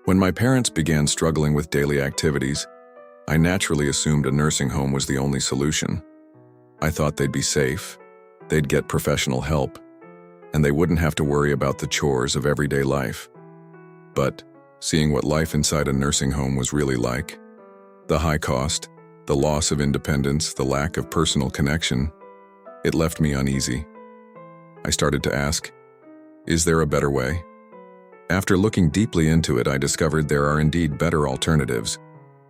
When my parents began struggling with daily activities, I naturally assumed a nursing home was the only solution. I thought they'd be safe, they'd get professional help, and they wouldn't have to worry about the chores of everyday life. But seeing what life inside a nursing home was really like, the high cost, the loss of independence, the lack of personal connection, it left me uneasy. I started to ask, is there a better way? After looking deeply into it, I discovered there are indeed better alternatives,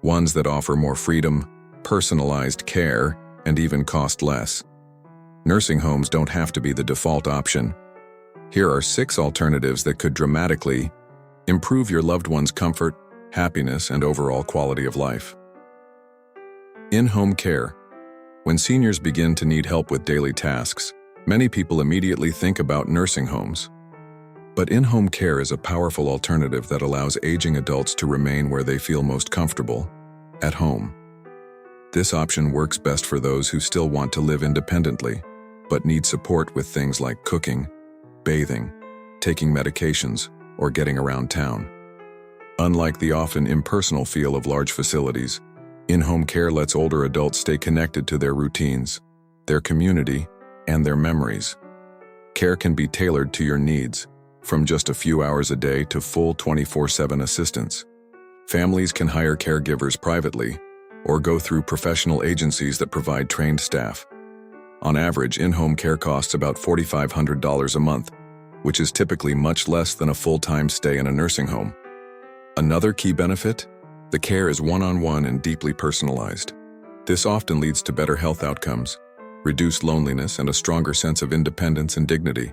ones that offer more freedom, personalized care, and even cost less. Nursing homes don't have to be the default option. Here are 6 alternatives that could dramatically improve your loved one's comfort, happiness, and overall quality of life. In-home care. When seniors begin to need help with daily tasks, many people immediately think about nursing homes. But in-home care is a powerful alternative that allows aging adults to remain where they feel most comfortable, at home. This option works best for those who still want to live independently, but need support with things like cooking, bathing, taking medications, or getting around town. Unlike the often impersonal feel of large facilities, in-home care lets older adults stay connected to their routines, their community, and their memories. Care can be tailored to your needs, from just a few hours a day to full 24/7 assistance. Families can hire caregivers privately or go through professional agencies that provide trained staff. On average, in-home care costs about $4,500 a month, which is typically much less than a full-time stay in a nursing home. Another key benefit? The care is one-on-one and deeply personalized. This often leads to better health outcomes, reduced loneliness, and a stronger sense of independence and dignity.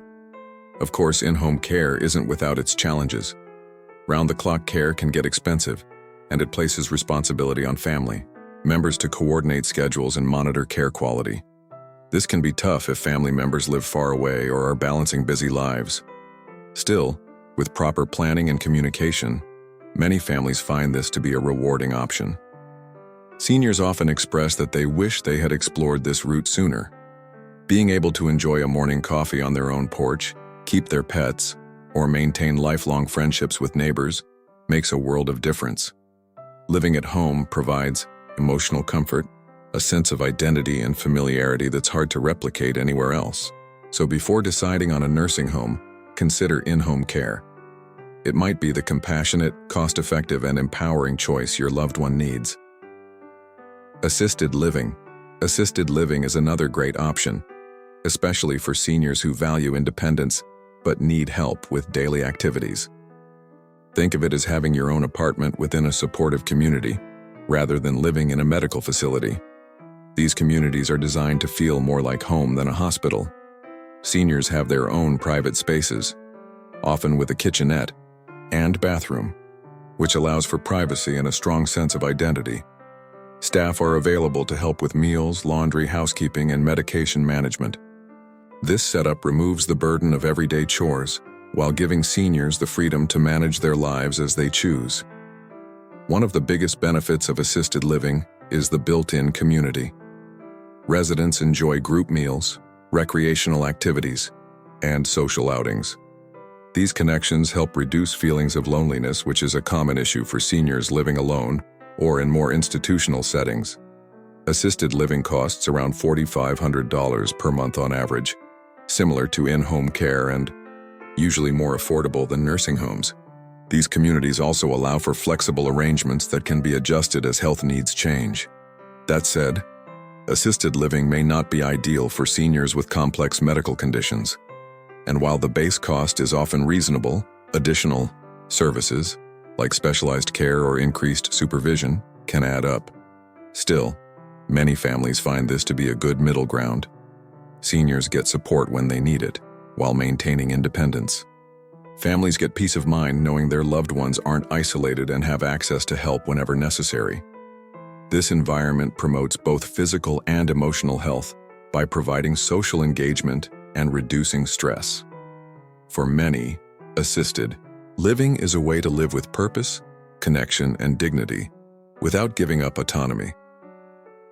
Of course, in-home care isn't without its challenges. Round-the-clock care can get expensive, and it places responsibility on family members to coordinate schedules and monitor care quality. This can be tough if family members live far away or are balancing busy lives. Still, with proper planning and communication, many families find this to be a rewarding option. Seniors often express that they wish they had explored this route sooner. Being able to enjoy a morning coffee on their own porch, keep their pets, or maintain lifelong friendships with neighbors makes a world of difference. Living at home provides emotional comfort, a sense of identity and familiarity that's hard to replicate anywhere else. So before deciding on a nursing home, consider in-home care. It might be the compassionate, cost-effective, and empowering choice your loved one needs. Assisted living. Assisted living is another great option, especially for seniors who value independence but need help with daily activities. Think of it as having your own apartment within a supportive community, rather than living in a medical facility. These communities are designed to feel more like home than a hospital. Seniors have their own private spaces, often with a kitchenette and bathroom, which allows for privacy and a strong sense of identity. Staff are available to help with meals, laundry, housekeeping, and medication management. This setup removes the burden of everyday chores, while giving seniors the freedom to manage their lives as they choose. One of the biggest benefits of assisted living is the built-in community. Residents enjoy group meals, recreational activities, and social outings. These connections help reduce feelings of loneliness, which is a common issue for seniors living alone or in more institutional settings. Assisted living costs around $4,500 per month on average, similar to in-home care and usually more affordable than nursing homes. These communities also allow for flexible arrangements that can be adjusted as health needs change. That said, assisted living may not be ideal for seniors with complex medical conditions. And while the base cost is often reasonable, additional services, like specialized care or increased supervision, can add up. Still, many families find this to be a good middle ground. Seniors get support when they need it, while maintaining independence. Families get peace of mind knowing their loved ones aren't isolated and have access to help whenever necessary. This environment promotes both physical and emotional health by providing social engagement and reducing stress. For many, assisted living is a way to live with purpose, connection, and dignity without giving up autonomy.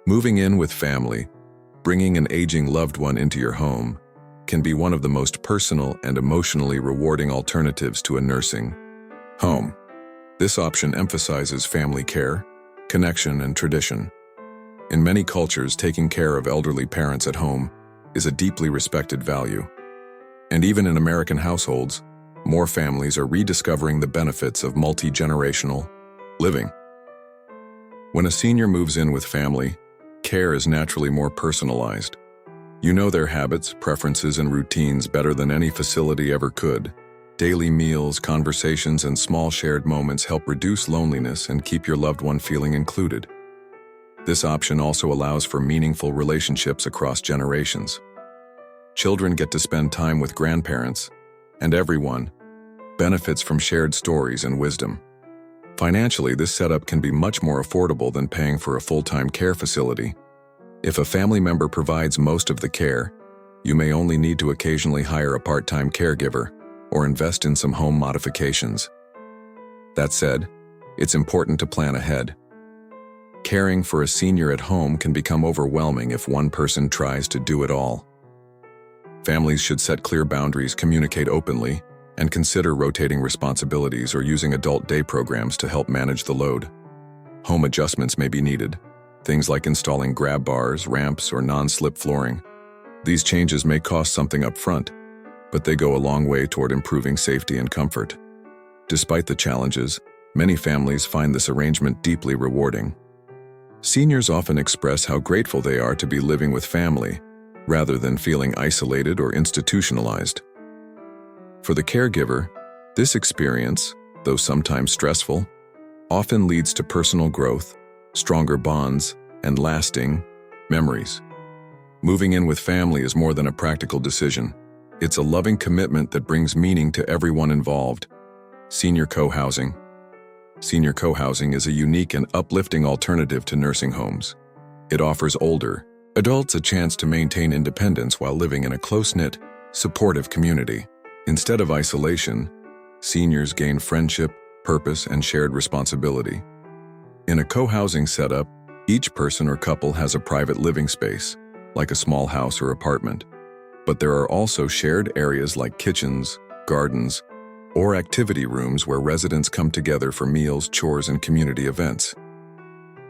Moving in with family, bringing an aging loved one into your home, can be one of the most personal and emotionally rewarding alternatives to a nursing home. This option emphasizes family care, connection, and tradition. In many cultures, taking care of elderly parents at home is a deeply respected value. And even in American households, more families are rediscovering the benefits of multi-generational living. When a senior moves in with family, care is naturally more personalized. You know their habits, preferences, and routines better than any facility ever could. Daily meals, conversations, and small shared moments help reduce loneliness and keep your loved one feeling included. This option also allows for meaningful relationships across generations. Children get to spend time with grandparents, and everyone benefits from shared stories and wisdom. Financially, this setup can be much more affordable than paying for a full-time care facility. If a family member provides most of the care, you may only need to occasionally hire a part-time caregiver or invest in some home modifications. That said, it's important to plan ahead. Caring for a senior at home can become overwhelming if one person tries to do it all. Families should set clear boundaries, communicate openly, and consider rotating responsibilities or using adult day programs to help manage the load. Home adjustments may be needed. Things like installing grab bars, ramps, or non-slip flooring. These changes may cost something up front, but they go a long way toward improving safety and comfort. Despite the challenges, many families find this arrangement deeply rewarding. Seniors often express how grateful they are to be living with family, rather than feeling isolated or institutionalized. For the caregiver, this experience, though sometimes stressful, often leads to personal growth, stronger bonds, and lasting memories. Moving in with family is more than a practical decision. It's a loving commitment that brings meaning to everyone involved. Senior co-housing. Senior co-housing is a unique and uplifting alternative to nursing homes. It offers older adults a chance to maintain independence while living in a close-knit, supportive community. Instead of isolation, seniors gain friendship, purpose, and shared responsibility. In a co-housing setup, each person or couple has a private living space, like a small house or apartment. But there are also shared areas like kitchens, gardens, or activity rooms where residents come together for meals, chores, and community events.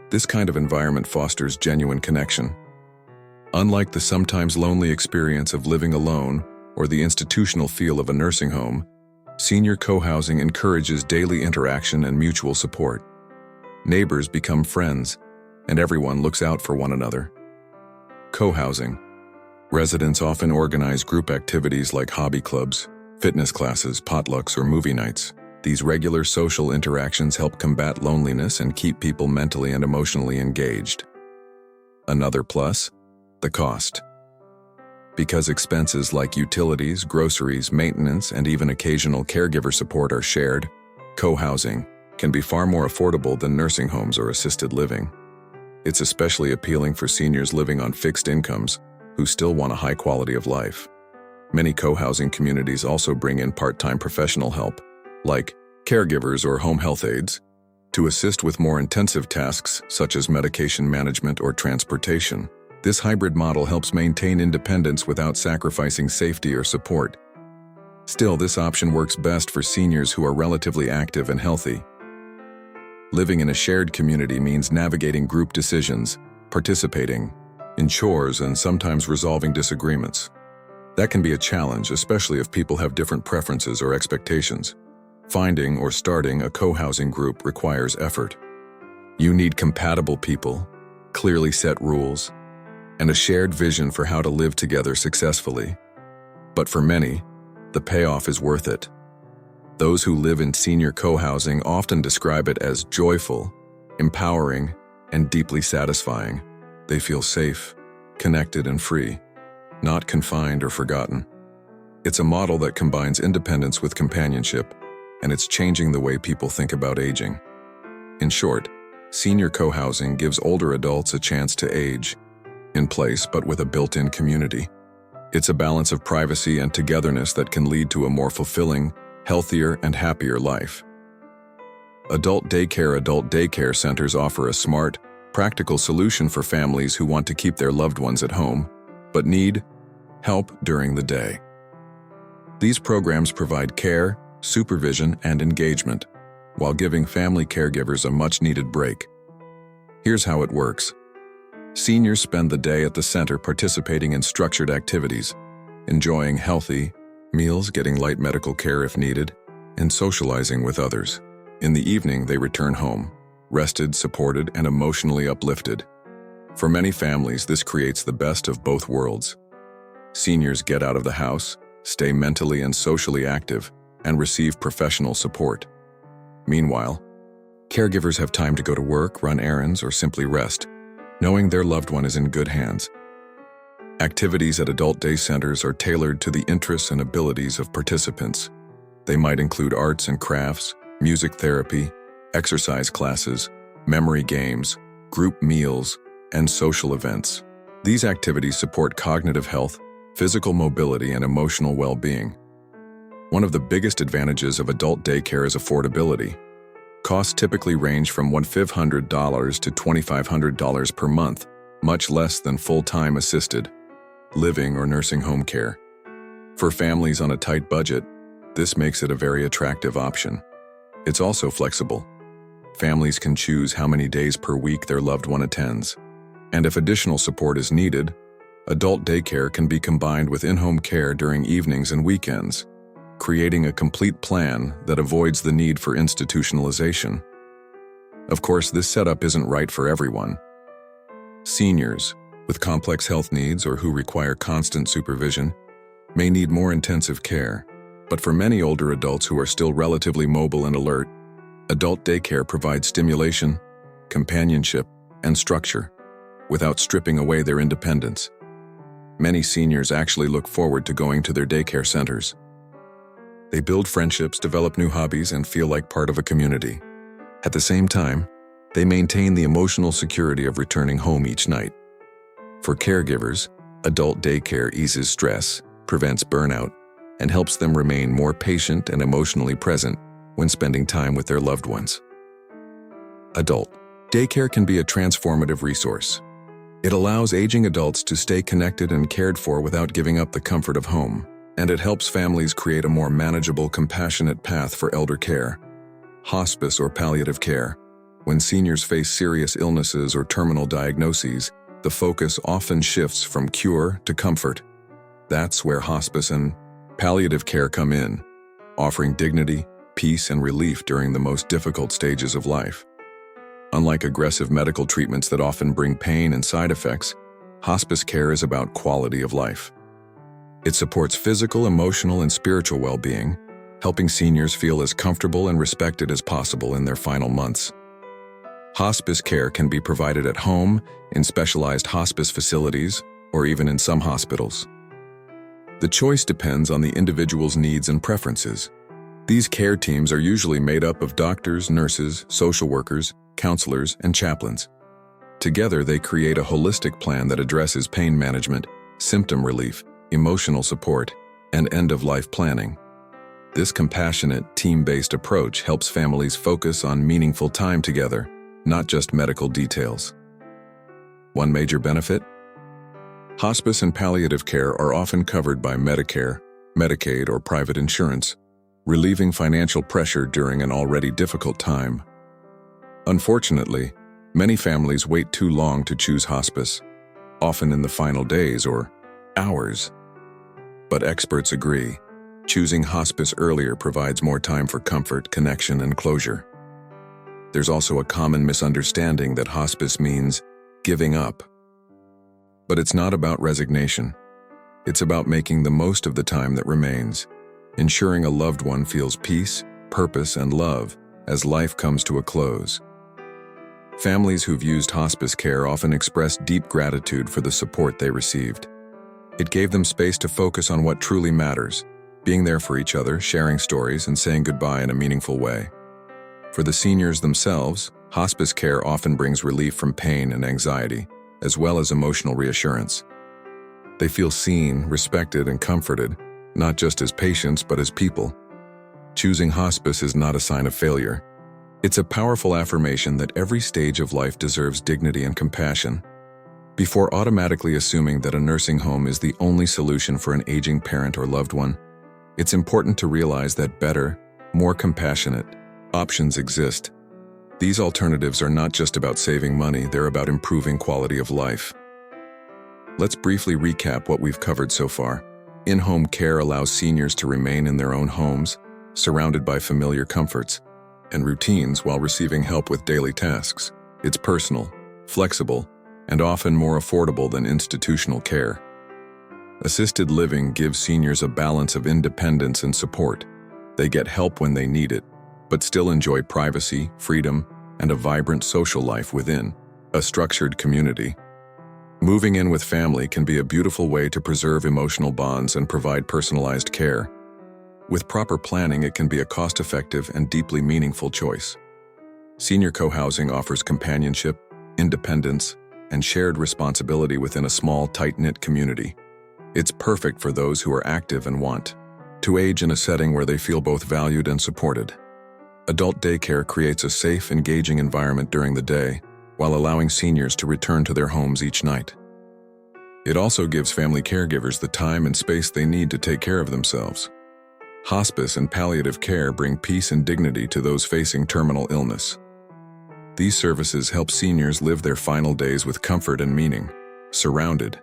This kind of environment fosters genuine connection. Unlike the sometimes lonely experience of living alone or the institutional feel of a nursing home, senior co-housing encourages daily interaction and mutual support. Neighbors become friends, and everyone looks out for one another. Co-housing. Residents often organize group activities like hobby clubs, fitness classes, potlucks, or movie nights. These regular social interactions help combat loneliness and keep people mentally and emotionally engaged. Another plus, the cost. Because expenses like utilities, groceries, maintenance, and even occasional caregiver support are shared, co-housing can be far more affordable than nursing homes or assisted living. It's especially appealing for seniors living on fixed incomes who still want a high quality of life. Many co-housing communities also bring in part-time professional help, like caregivers or home health aides, to assist with more intensive tasks such as medication management or transportation. This hybrid model helps maintain independence without sacrificing safety or support. Still, this option works best for seniors who are relatively active and healthy. Living in a shared community means navigating group decisions, participating in chores, and sometimes resolving disagreements. That can be a challenge, especially if people have different preferences or expectations. Finding or starting a co-housing group requires effort. You need compatible people, clearly set rules, and a shared vision for how to live together successfully. But for many, the payoff is worth it. Those who live in senior co-housing often describe it as joyful, empowering, and deeply satisfying. They feel safe, connected, and free, not confined or forgotten. It's a model that combines independence with companionship, and it's changing the way people think about aging. In short, senior co-housing gives older adults a chance to age in place but with a built-in community. It's a balance of privacy and togetherness that can lead to a more fulfilling, healthier, and happier life. Adult daycare centers offer a smart, practical solution for families who want to keep their loved ones at home, but need help during the day. These programs provide care, supervision, and engagement. while giving family caregivers a much-needed break. Here's how it works. Seniors spend the day at the center participating in structured activities, enjoying healthy meals, getting light medical care if needed, and socializing with others. In the evening, they return home, rested, supported, and emotionally uplifted. For many families, this creates the best of both worlds. Seniors get out of the house, stay mentally and socially active, and receive professional support. Meanwhile, caregivers have time to go to work, run errands, or simply rest, knowing their loved one is in good hands. Activities at adult day centers are tailored to the interests and abilities of participants. They might include arts and crafts, music therapy, exercise classes, memory games, group meals, and social events. These activities support cognitive health, physical mobility, and emotional well-being. One of the biggest advantages of adult daycare is affordability. Costs typically range from $1,500 to $2,500 per month, much less than full-time assisted living or nursing home care. For families on a tight budget, this makes it a very attractive option. It's also flexible. Families can choose how many days per week their loved one attends. And if additional support is needed, adult daycare can be combined with in-home care during evenings and weekends, creating a complete plan that avoids the need for institutionalization. Of course, this setup isn't right for everyone. Seniors with complex health needs or who require constant supervision may need more intensive care, but for many older adults who are still relatively mobile and alert, adult daycare provides stimulation, companionship, and structure without stripping away their independence. Many seniors actually look forward to going to their daycare centers. They build friendships, develop new hobbies, and feel like part of a community. At the same time, they maintain the emotional security of returning home each night. For caregivers, adult daycare eases stress, prevents burnout, and helps them remain more patient and emotionally present when spending time with their loved ones. Adult daycare can be a transformative resource. It allows aging adults to stay connected and cared for without giving up the comfort of home, and it helps families create a more manageable, compassionate path for elder care. Hospice or palliative care. When seniors face serious illnesses or terminal diagnoses, the focus often shifts from cure to comfort. That's where hospice and palliative care come in, offering dignity, peace, and relief during the most difficult stages of life. Unlike aggressive medical treatments that often bring pain and side effects, hospice care is about quality of life. It supports physical, emotional, and spiritual well-being, helping seniors feel as comfortable and respected as possible in their final months. Hospice care can be provided at home, in specialized hospice facilities, or even in some hospitals. The choice depends on the individual's needs and preferences. These care teams are usually made up of doctors, nurses, social workers, counselors, and chaplains. Together, they create a holistic plan that addresses pain management, symptom relief, emotional support, and end-of-life planning. This compassionate, team-based approach helps families focus on meaningful time together, not just medical details. One major benefit? Hospice and palliative care are often covered by Medicare, Medicaid, or private insurance, relieving financial pressure during an already difficult time. Unfortunately, many families wait too long to choose hospice, often in the final days or hours. But experts agree, choosing hospice earlier provides more time for comfort, connection, and closure. There's also a common misunderstanding that hospice means giving up. But it's not about resignation. It's about making the most of the time that remains, ensuring a loved one feels peace, purpose, and love as life comes to a close. Families who've used hospice care often express deep gratitude for the support they received. It gave them space to focus on what truly matters, being there for each other, sharing stories, and saying goodbye in a meaningful way. For the seniors themselves, hospice care often brings relief from pain and anxiety, as well as emotional reassurance. They feel seen, respected, and comforted, not just as patients but as people. Choosing hospice is not a sign of failure. It's a powerful affirmation that every stage of life deserves dignity and compassion. Before automatically assuming that a nursing home is the only solution for an aging parent or loved one, it's important to realize that better, more compassionate, Options exist. These alternatives are not just about saving money, they're about improving quality of life. Let's briefly recap what we've covered so far. In-home care allows seniors to remain in their own homes, surrounded by familiar comforts and routines while receiving help with daily tasks. It's personal, flexible, and often more affordable than institutional care. Assisted living gives seniors a balance of independence and support. They get help when they need it, but still enjoy privacy, freedom, and a vibrant social life within a structured community. Moving in with family can be a beautiful way to preserve emotional bonds and provide personalized care. With proper planning, it can be a cost-effective and deeply meaningful choice. Senior co-housing offers companionship, independence, and shared responsibility within a small, tight-knit community. It's perfect for those who are active and want to age in a setting where they feel both valued and supported. Adult daycare creates a safe, engaging environment during the day, while allowing seniors to return to their homes each night. It also gives family caregivers the time and space they need to take care of themselves. Hospice and palliative care bring peace and dignity to those facing terminal illness. These services help seniors live their final days with comfort and meaning, surrounded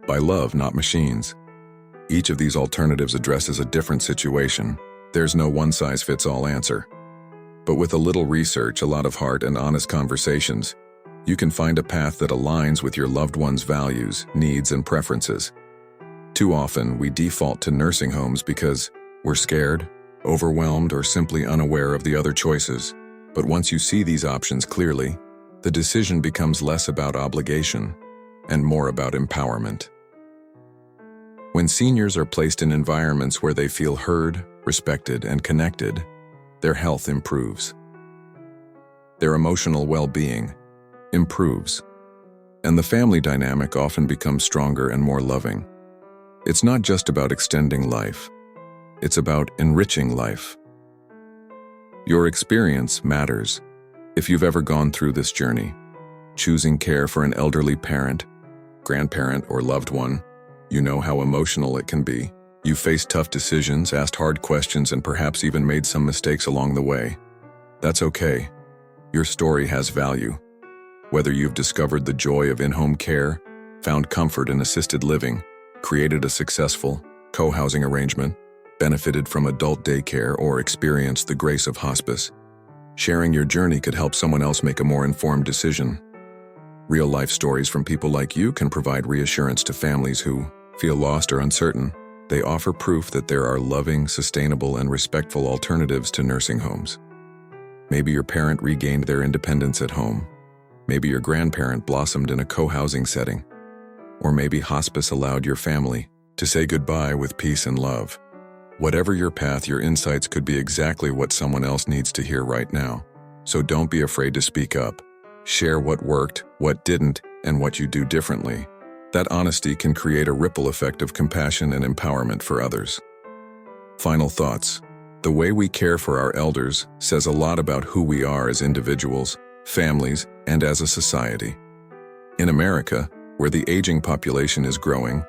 by love, not machines. Each of these alternatives addresses a different situation. There's no one-size-fits-all answer. But with a little research, a lot of heart, and honest conversations, you can find a path that aligns with your loved one's values, needs, and preferences. Too often, we default to nursing homes because we're scared, overwhelmed, or simply unaware of the other choices. But once you see these options clearly, the decision becomes less about obligation and more about empowerment. When seniors are placed in environments where they feel heard, respected, and connected, their health improves. Their emotional well-being improves, and the family dynamic often becomes stronger and more loving. It's not just about extending life. It's about enriching life. Your experience matters. If you've ever gone through this journey, choosing care for an elderly parent, grandparent, or loved one, you know how emotional it can be. You faced tough decisions, asked hard questions, and perhaps even made some mistakes along the way. That's okay. Your story has value. Whether you've discovered the joy of in-home care, found comfort in assisted living, created a successful co-housing arrangement, benefited from adult daycare, or experienced the grace of hospice, sharing your journey could help someone else make a more informed decision. Real-life stories from people like you can provide reassurance to families who feel lost or uncertain. They offer proof that there are loving, sustainable, and respectful alternatives to nursing homes. Maybe your parent regained their independence at home. Maybe your grandparent blossomed in a co-housing setting. Or maybe hospice allowed your family to say goodbye with peace and love. Whatever your path, your insights could be exactly what someone else needs to hear right now. So don't be afraid to speak up. Share what worked, what didn't, and what you do differently. That honesty can create a ripple effect of compassion and empowerment for others. Final thoughts. The way we care for our elders says a lot about who we are as individuals, families, and as a society. In America, where the aging population is growing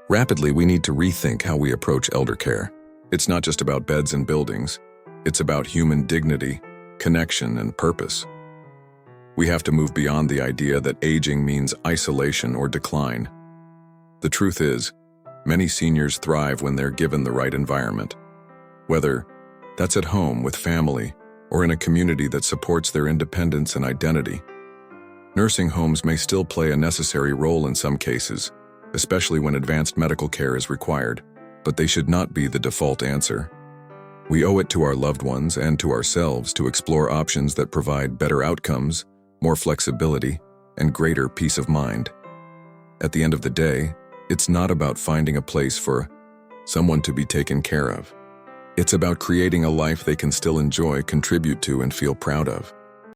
rapidly, we need to rethink how we approach elder care. It's not just about beds and buildings. It's about human dignity, connection, and purpose. We have to move beyond the idea that aging means isolation or decline. The truth is, many seniors thrive when they're given the right environment. Whether that's at home with family or in a community that supports their independence and identity. Nursing homes may still play a necessary role in some cases, especially when advanced medical care is required, but they should not be the default answer. We owe it to our loved ones and to ourselves to explore options that provide better outcomes, more flexibility, and greater peace of mind. At the end of the day, it's not about finding a place for someone to be taken care of. It's about creating a life they can still enjoy, contribute to, and feel proud of.